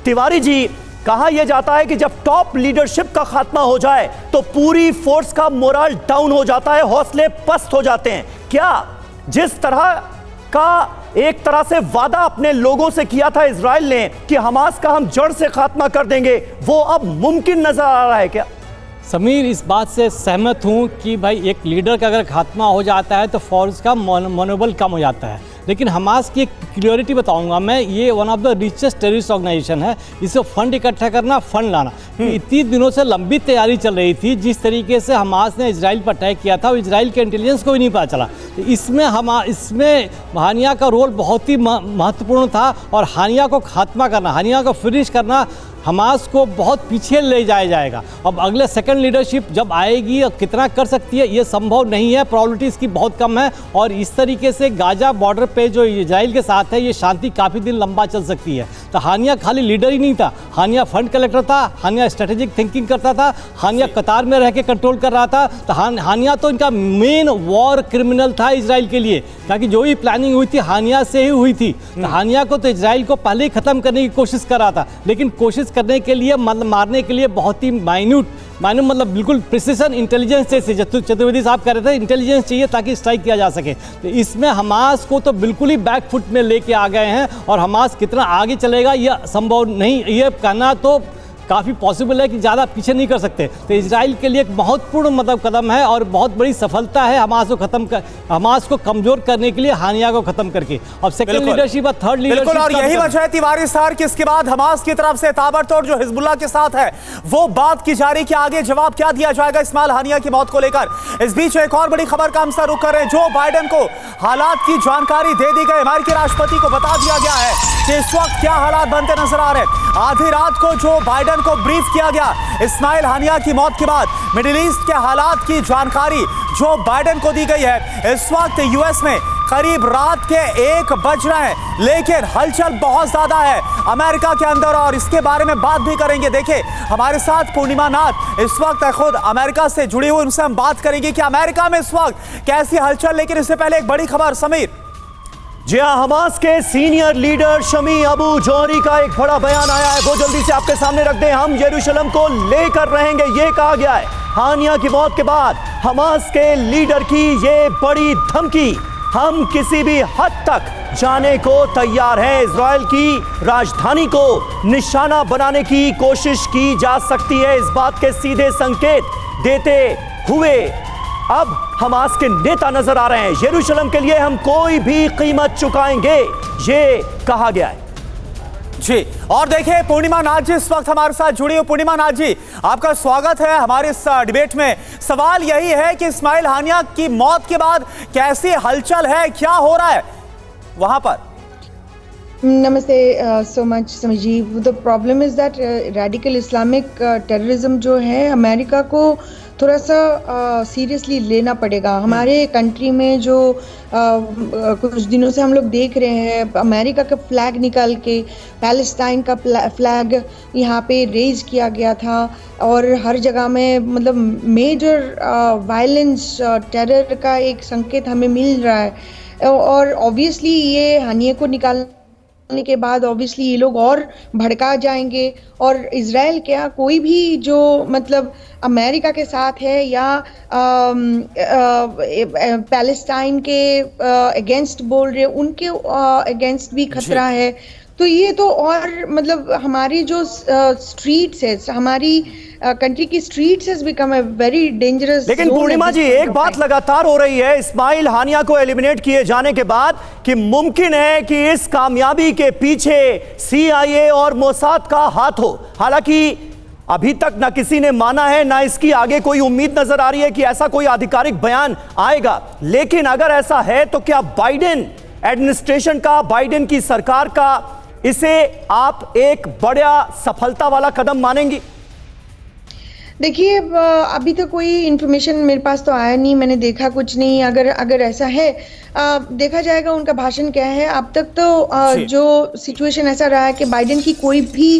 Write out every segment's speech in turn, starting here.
तिवारी जी, कहा यह जाता है कि जब टॉप लीडरशिप का खात्मा हो जाए तो पूरी फोर्स का मोरल डाउन हो जाता है, हौसले पस्त हो जाते हैं। क्या जिस तरह का एक तरह से वादा अपने लोगों से किया था इजराइल ने कि हमास का हम जड़ से खात्मा कर देंगे, वो अब मुमकिन नजर आ रहा है क्या? समीर, इस बात से सहमत हूँ कि भाई एक लीडर का अगर खात्मा हो जाता है तो फोर्स का मनोबल कम हो जाता है। लेकिन हमास की एक क्लियरिटी बताऊंगा मैं, ये one of the richest terrorist organisation है। इसको फंड इकट्ठा करना, फंड लाना, इतनी दिनों से लंबी तैयारी चल रही थी। जिस तरीके से हमास ने इजराइल पर अटैक किया था, वो इजराइल के इंटेलिजेंस को भी नहीं पता चला। तो इसमें हानिया का रोल बहुत ही महत्वपूर्ण था। और हानिया को खात्मा करना, हानिया को फिनिश करना हमास को बहुत पीछे ले जाया जाएगा। अब अगले सेकंड लीडरशिप जब आएगी और कितना कर सकती है ये संभव नहीं है, प्रोबेबिलिटी इसकी बहुत कम है। और इस तरीके से गाजा बॉर्डर पे जो इजराइल के साथ है, ये शांति काफ़ी दिन लंबा चल सकती है। तो हानिया खाली लीडर ही नहीं था, हानिया फंड कलेक्टर था, हानिया स्ट्रेटेजिक थिंकिंग करता था, हानिया कतार में रह के कंट्रोल कर रहा था। तो हानिया तो इनका मेन वॉर क्रिमिनल था इजराइल के लिए, ताकि जो भी प्लानिंग हुई थी हानिया से ही हुई थी। तो हानिया को तो इजराइल को पहले ही ख़त्म करने की कोशिश कर रहा था, लेकिन कोशिश करने के लिए, मतलब मारने के लिए बहुत ही माइन्यूट मतलब बिल्कुल प्रिसिशन इंटेलिजेंस चाहिए। चतुर्वेदी साहब कह रहे थे इंटेलिजेंस चाहिए ताकि स्ट्राइक किया जा सके। तो इसमें हमास को तो बिल्कुल ही बैक फुट में लेके आ गए हैं। और हमास कितना आगे चलेगा यह संभव नहीं, ये कहना तो काफ़ी पॉसिबल है कि ज़्यादा पीछे नहीं कर सकते। तो इजराइल के लिए एक महत्वपूर्ण मतलब कदम है और बहुत बड़ी सफलता है हमास को कमजोर करने के लिए, हानिया को खत्म करके। अब सेकंड लीडरशिप और थर्ड लीडरशिप, और यही वजह है तिवारी सर कि इसके बाद हमास की तरफ से ताबड़तोड़ जो हिजबुल्लाह के साथ है वो बात की जा रही कि आगे जवाब क्या दिया जाएगा इस्माइल हानिया की मौत को लेकर। इस बीच एक और बड़ी खबर का हम सर रुख कर रहे हैं। जो बाइडेन को हालात की जानकारी दे दी गई, अमेरिकी राष्ट्रपति को बता दिया गया है कि इस वक्त क्या हालात बनते नजर आ रहे हैं। आधी रात को जो बाइडेन को ब्रीफ किया गया इस्माइल हानिया की मौत के बाद, मिडिल ईस्ट के हालात की जानकारी जो बाइडेन को दी गई है। इस वक्त यूएस में करीब रात के 1 बज रहे हैं, लेकिन हलचल बहुत ज्यादा है अमेरिका के अंदर और इसके बारे में बात भी करेंगे। देखिए हमारे साथ पूर्णिमा नाथ इस वक्त खुद अमेरिका से जुड़ी हुई, उनसे हम बात करेंगे कि अमेरिका में इस वक्त कैसी हलचल। लेकिन इससे पहले एक बड़ी खबर समीर। जी हाँ, हमास के सीनियर लीडर शमी अबू जोहरी का एक बड़ा बयान आया है, वो जल्दी से आपके सामने रख दें। हम यरूशलेम को लेकर रहेंगे, ये कहा गया है। हानिया की मौत के बाद हमास के लीडर की ये बड़ी धमकी, हम किसी भी हद तक जाने को तैयार हैं। इजराइल की राजधानी को निशाना बनाने की कोशिश की जा सकती है, इस बात के सीधे संकेत देते हुए अब हमास के नेता नजर आ रहे हैं। यरूशलेम के लिए हम कोई भी कीमत चुकाएंगे, ये कहा गया है। जी, और देखिए पूर्णिमा नाथ जी इस वक्त हमारे साथ जुड़ी हो। पूर्णिमा नाथ जी, आपका स्वागत है हमारे इस डिबेट में। सवाल यही है कि इस्माइल हानिया की मौत के बाद कैसी हलचल है, क्या हो रहा है वहां पर? नमस्ते so much Sameer. The problem is that radical Islamic terrorism जो है अमेरिका को थोड़ा सा सीरियसली लेना पड़ेगा। हमारे कंट्री में जो कुछ दिनों से हम लोग देख रहे हैं, अमेरिका का फ्लैग निकाल के पैलेस्टाइन का फ्लैग यहाँ पे रेज किया गया था और हर जगह में मतलब मेजर वायलेंस, टेरर का एक संकेत हमें मिल रहा है। और ऑब्वियसली ये हानिया को निकालने के बाद ऑब्वियसली ये लोग और भड़का जाएंगे और इजराइल क्या कोई भी जो मतलब अमेरिका के साथ है या पैलेस्टाइन के अगेंस्ट बोल रहे, उनके अगेंस्ट भी खतरा है। तो ये तो और मतलब हमारी जो स्ट्रीट्स है, हमारी कंट्री की streets has become a very dangerous. लेकिन पूर्णिमा जी, एक बात लगातार हो रही है इस्माइल हानिया को एलिमिनेट किए जाने के बाद कि मुमकिन है कि इस कामयाबी के पीछे CIA और मोसाद का हाथ हो। हालांकि अभी तक ना किसी ने माना है, ना इसकी आगे कोई उम्मीद नजर आ रही है कि ऐसा कोई आधिकारिक बयान आएगा। लेकिन अगर ऐसा है तो क्या बाइडेन एडमिनिस्ट्रेशन का, बाइडेन की सरकार का, इसे आप एक बड़ा सफलता वाला कदम मानेंगी? देखिए अभी तो कोई इन्फॉर्मेशन मेरे पास तो आया नहीं, मैंने देखा कुछ नहीं। अगर ऐसा है देखा जाएगा उनका भाषण क्या है। अब तक तो जो सिचुएशन ऐसा रहा है कि बाइडेन की कोई भी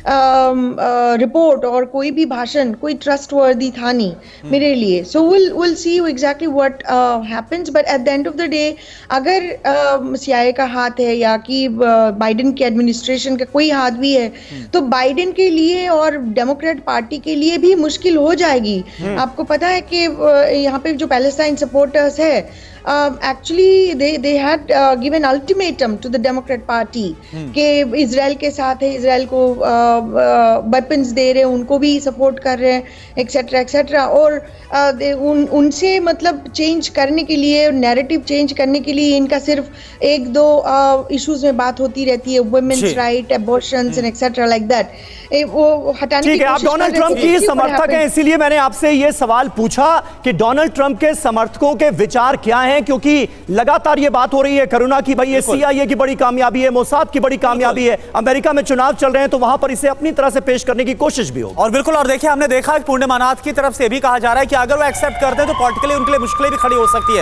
रिपोर्ट और कोई भी भाषण कोई ट्रस्टवर्दी था नहीं मेरे लिए. So will see exactly what happens, but at the end of the day अगर CIA का हाथ है या कि बाइडेन के एडमिनिस्ट्रेशन का कोई हाथ भी है तो बाइडेन के लिए और डेमोक्रेट पार्टी के लिए भी मुश्किल हो जाएगी. आपको पता है कि यहाँ पे जो पैलेस्टाइन सपोर्टर्स है actually they had given ultimatum to the Democrat Party कि इजराइल के साथ है, इजराइल को वेपन्स दे रहे हैं, उनको भी सपोर्ट कर रहे हैं, एक्सेट्रा एक्सेट्रा. और उनसे मतलब चेंज करने के लिए, नैरेटिव चेंज करने के लिए इनका सिर्फ एक दो इश्यूज में बात होती रहती है, women's right, abortions and etcetera like that. वो हटाने ठीक है, आप डोनाल्ड ट्रंप की समर्थक हैं, इसीलिए मैंने आपसे ये सवाल पूछा कि डोनाल्ड ट्रंप के समर्थकों के विचार क्या हैं, क्योंकि लगातार ये बात हो रही है करुणा की भाई ये CIA की बड़ी कामयाबी है, मोसाद की बड़ी कामयाबी है, अमेरिका में चुनाव चल रहे हैं तो वहां पर इसे अपनी तरह से पेश करने की कोशिश भी हो. और बिल्कुल, और देखिए हमने देखा कि पूर्णिमानाथ की तरफ से भी कहा जा रहा है कि अगर वो एक्सेप्ट करते हैं तो पॉलिटिकली उनके लिए मुश्किलें भी खड़ी हो सकती है.